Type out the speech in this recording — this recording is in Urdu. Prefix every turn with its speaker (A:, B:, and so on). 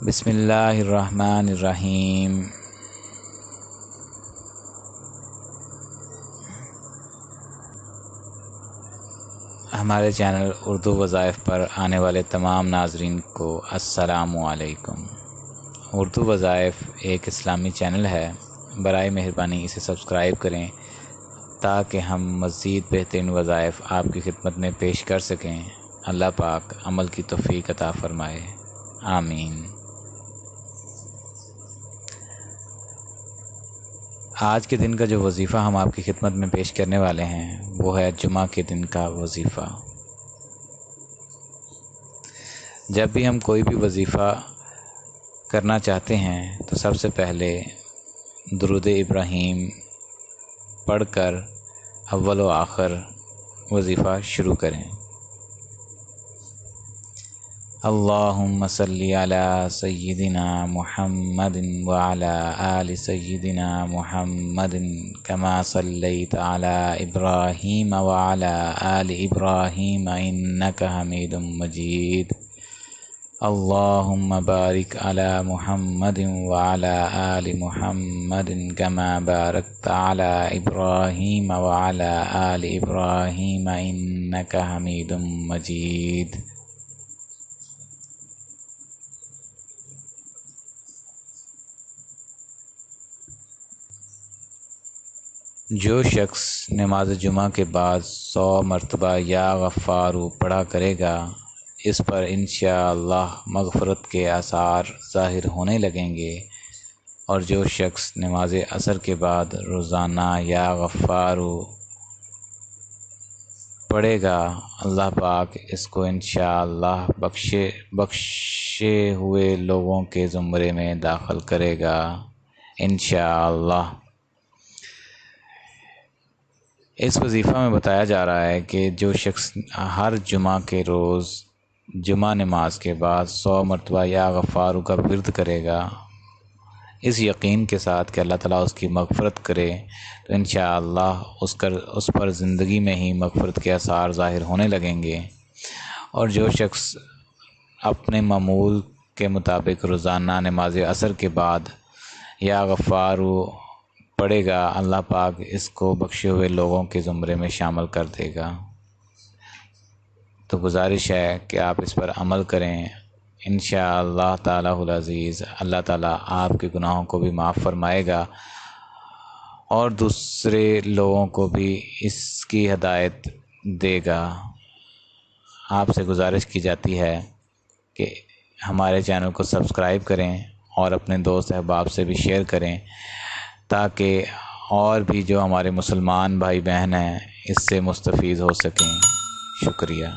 A: بسم اللہ الرحمن الرحیم۔ ہمارے چینل اردو وظائف پر آنے والے تمام ناظرین کو السلام علیکم۔ اردو وظائف ایک اسلامی چینل ہے، برائے مہربانی اسے سبسکرائب کریں تاکہ ہم مزید بہترین وظائف آپ کی خدمت میں پیش کر سکیں۔ اللہ پاک عمل کی توفیق عطا فرمائے، آمین۔ آج کے دن کا جو وظیفہ ہم آپ کی خدمت میں پیش کرنے والے ہیں وہ ہے جمعہ کے دن کا وظیفہ۔ جب بھی ہم کوئی بھی وظیفہ کرنا چاہتے ہیں تو سب سے پہلے درود ابراہیم پڑھ کر اول و آخر وظیفہ شروع کریں۔ اللہم صلی علی سیدنا محمد وعلی آل سیدنا محمد کما صلیت علی ابراہیم وعلی آل ابراہیم انک حمید مجید۔ اللہم بارک علی محمد وعلی آل محمد کما بارکت علی ابراہیم وعلی آل ابراہیم انک حمید مجید۔ جو شخص نماز جمعہ کے بعد 100 مرتبہ یا غفارو پڑھا کرے گا، اس پر انشاءاللہ مغفرت کے آثار ظاہر ہونے لگیں گے، اور جو شخص نماز عصر کے بعد روزانہ یا غفارو پڑھے گا، اللہ پاک اس کو انشاءاللہ بخشے ہوئے لوگوں کے زمرے میں داخل کرے گا انشاءاللہ۔ اس وظیفہ میں بتایا جا رہا ہے کہ جو شخص ہر جمعہ کے روز جمعہ نماز کے بعد 100 مرتبہ یا غفارو کا ورد کرے گا، اس یقین کے ساتھ کہ اللہ تعالیٰ اس کی مغفرت کرے، تو انشاءاللہ اس پر زندگی میں ہی مغفرت کے آثار ظاہر ہونے لگیں گے۔ اور جو شخص اپنے معمول کے مطابق روزانہ نماز عصر کے بعد یا غفارو پڑھے گا، اللہ پاک اس کو بخشے ہوئے لوگوں کے زمرے میں شامل کر دے گا۔ تو گزارش ہے کہ آپ اس پر عمل کریں، انشاءاللہ تعالی العزیز اللہ تعالیٰ آپ کے گناہوں کو بھی معاف فرمائے گا اور دوسرے لوگوں کو بھی اس کی ہدایت دے گا۔ آپ سے گزارش کی جاتی ہے کہ ہمارے چینل کو سبسکرائب کریں اور اپنے دوست احباب سے بھی شیئر کریں تاکہ اور بھی جو ہمارے مسلمان بھائی بہن ہیں اس سے مستفید ہو سکیں۔ شکریہ۔